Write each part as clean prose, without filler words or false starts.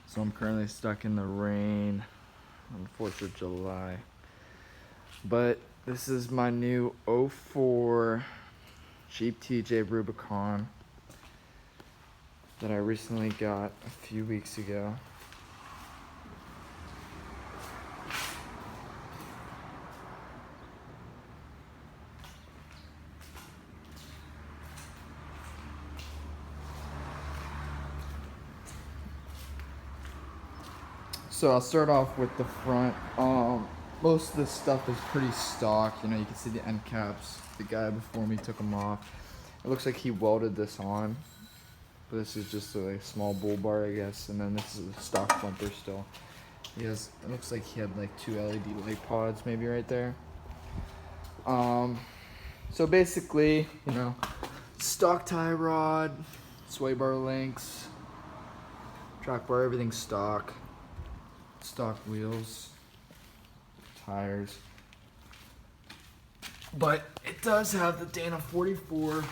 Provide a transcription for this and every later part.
So I'm currently stuck in the rain on 4th of July. But this is my new 04 Jeep TJ Rubicon that I recently got a few weeks ago. So I'll start off with the front. Most of this stuff is pretty stock. You know, you can see the end caps. The guy before me took them off. It looks like he welded this on. But this is just a small bull bar, I guess. And then this is a stock bumper still. It looks like he had like 2 LED light pods maybe right there. So basically, you know, stock tie rod, sway bar links, track bar, everything's stock. Stock wheels, tires, but it does have the Dana 44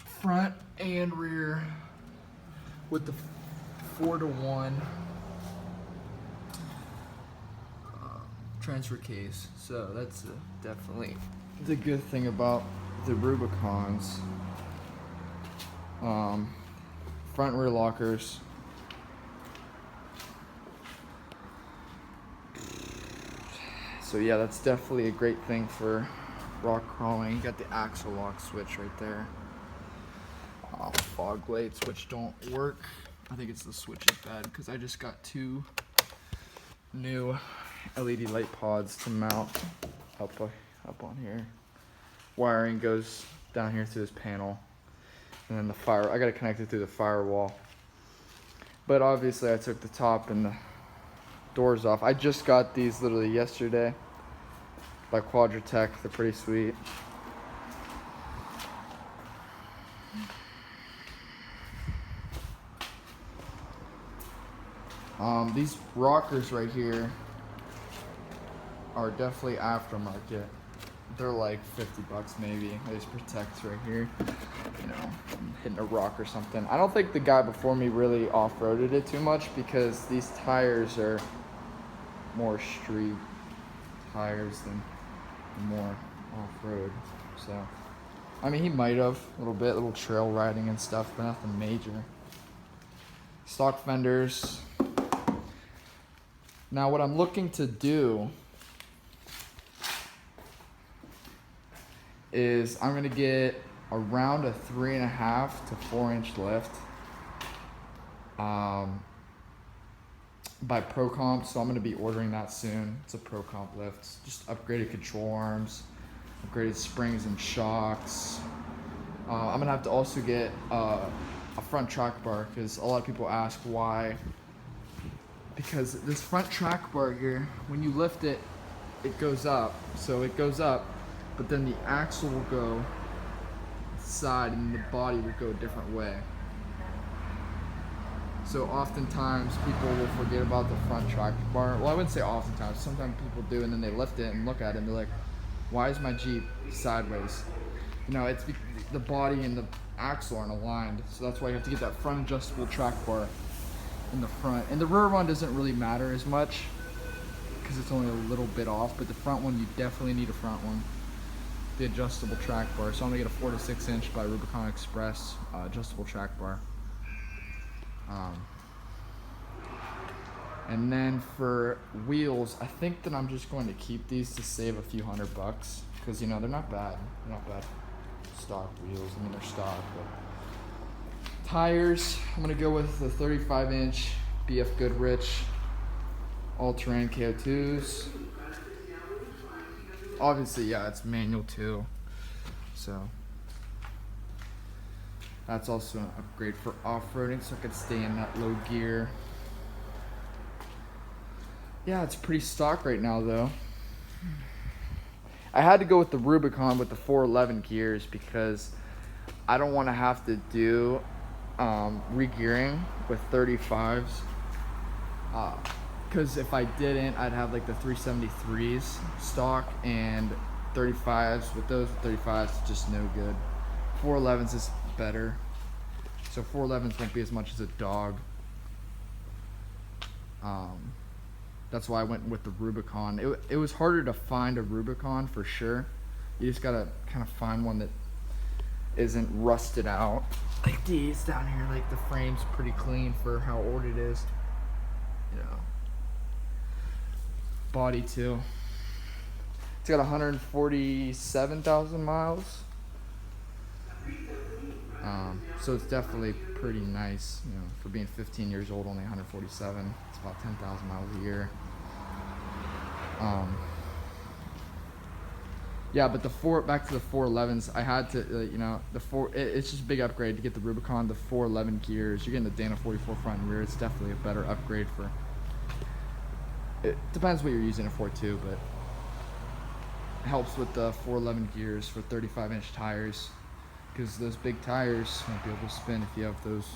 front and rear with the 4-to-1 transfer case. So that's definitely the good thing about the Rubicons. Front and rear lockers. So yeah, that's definitely a great thing for rock crawling. You got the axle lock switch right there. Fog lights, which don't work. I think it's the switch is bad because I just got 2 new LED light pods to mount up on here. Wiring goes down here through this panel, and then I got to connect it through the firewall. But obviously, I took the top and the doors off. I just got these literally yesterday by Quadratech. They're pretty sweet. These rockers right here are definitely aftermarket. They're like 50 bucks maybe. There's protects right here. You know, I'm hitting a rock or something. I don't think the guy before me really off-roaded it too much because these tires are more street tires than more off-road. So, I mean, he might have a little trail riding and stuff, but nothing major. Stock fenders. Now, what I'm looking to do is I'm gonna get around a 3.5 to 4 inch lift by ProComp, so I'm gonna be ordering that soon. It's a ProComp lift. It's just upgraded control arms, upgraded springs and shocks. I'm gonna have to also get a front track bar because a lot of people ask why. Because this front track bar here, when you lift it, it goes up. So it goes up, but then the axle will go side and the body will go a different way. So oftentimes people will forget about the front track bar. Well, I wouldn't say oftentimes. Sometimes people do, and then they lift it and look at it and they're like, why is my Jeep sideways? You know, it's the body and the axle aren't aligned. So that's why you have to get that front adjustable track bar in the front. And the rear one doesn't really matter as much because it's only a little bit off, but the front one, you definitely need a front one. The adjustable track bar. So I'm gonna get a 4 to 6 inch by Rubicon Express adjustable track bar. And then for wheels, I think that I'm just going to keep these to save a few $100 because, you know, they're not bad. They're not bad stock wheels. I mean, they're stock, but tires, I'm gonna go with the 35 inch BF Goodrich all-terrain KO2s. Obviously, yeah, it's manual too, so that's also an upgrade for off-roading, so I could stay in that low gear. Yeah, it's pretty stock right now though. I had to go with the Rubicon with the 411 gears because I don't want to have to do re-gearing with 35s. Because if I didn't, I'd have like the 373s stock and 35s. With those 35s, it's just no good. 411s is better. So 411s won't be as much as a dog. That's why I went with the Rubicon. It was harder to find a Rubicon for sure. You just gotta kind of find one that isn't rusted out. Like these down here, like the frame's pretty clean for how old it is. You know. Body too. It's got 147,000 miles. So it's definitely pretty nice, you know, for being 15 years old, only 147. It's about 10,000 miles a year. Yeah, but back to the 411s, I had to, you know, it's just a big upgrade to get the Rubicon, the 411 gears. You're getting the Dana 44 front and rear. It's definitely a better upgrade for, it depends what you're using it for too, but it helps with the 411 gears for 35-inch tires, because those big tires won't be able to spin if you have those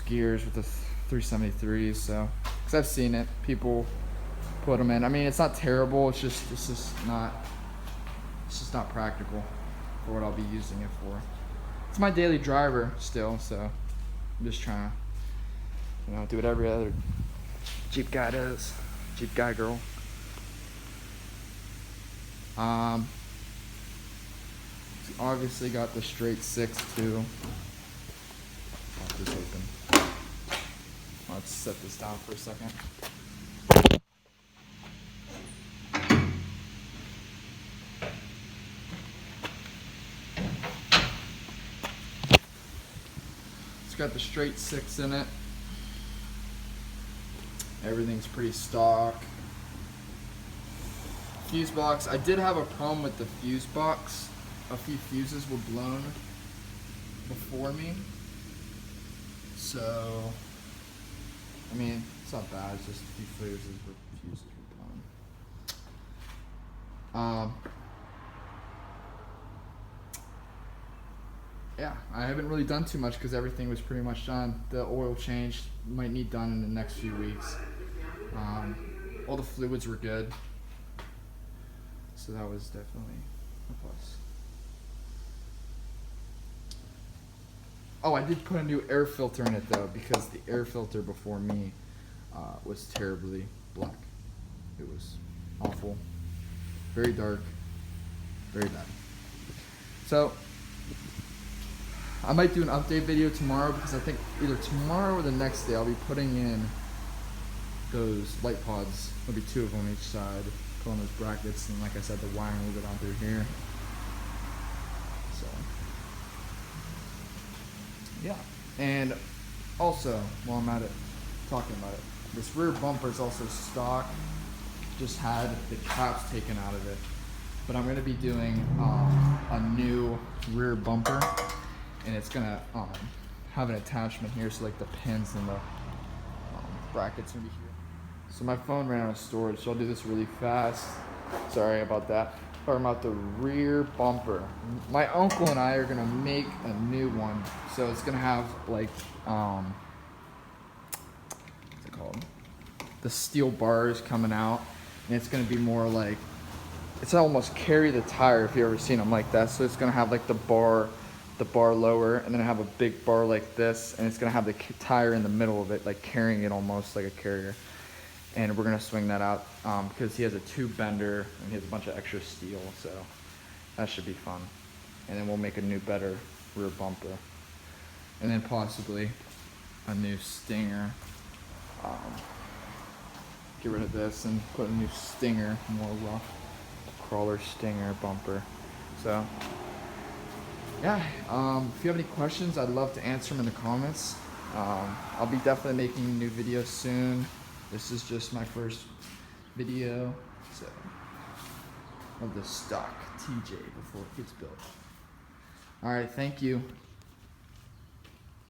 gears with the 373s. So, because I've seen it, people put them in. I mean, it's not terrible. It's just not practical for what I'll be using it for. It's my daily driver still, so I'm just trying to, you know, do what every other Jeep guy does, Jeep guy girl. Obviously got the straight 6 too. Pop this open. Let's set this down for a second. It's got the straight 6 in it. Everything's pretty stock. Fuse box. I did have a problem with the fuse box. A few fuses were blown before me. So, I mean, it's not bad. It's just a few fuses were blown. Yeah, I haven't really done too much because everything was pretty much done. The oil change might need done in the next few weeks. All the fluids were good, so that was definitely a plus. Oh, I did put a new air filter in it though, because the air filter before me was terribly black. It was awful, very dark, very bad. So I might do an update video tomorrow, because I think either tomorrow or the next day I'll be putting in those light pods. There'll be 2 of them each side, put on those brackets, and like I said, the wiring will go down through here. So yeah, and also while I'm at it, talking about it, this rear bumper is also stock. Just had the caps taken out of it, but I'm going to be doing a new rear bumper, and it's gonna have an attachment here, so like the pins and the brackets will be here. So my phone ran out of storage, so I'll do this really fast. Sorry about that. Talking about the rear bumper. My uncle and I are gonna make a new one, so it's gonna have like what's it called? The steel bars coming out, and it's gonna be more like, it's almost carry the tire if you ever seen them like that. So it's gonna have like the bar lower, and then I have a big bar like this, and it's gonna have the tire in the middle of it, like carrying it almost like a carrier. And we're gonna swing that out because he has a tube bender and he has a bunch of extra steel, so that should be fun. And then we'll make a new, better rear bumper, and then possibly a new stinger. Get rid of this and put a new stinger, more rough crawler stinger bumper. So yeah, if you have any questions, I'd love to answer them in the comments. I'll be definitely making a new video soon. This is just my first video, so, of the stock TJ before it gets built. Alright, thank you.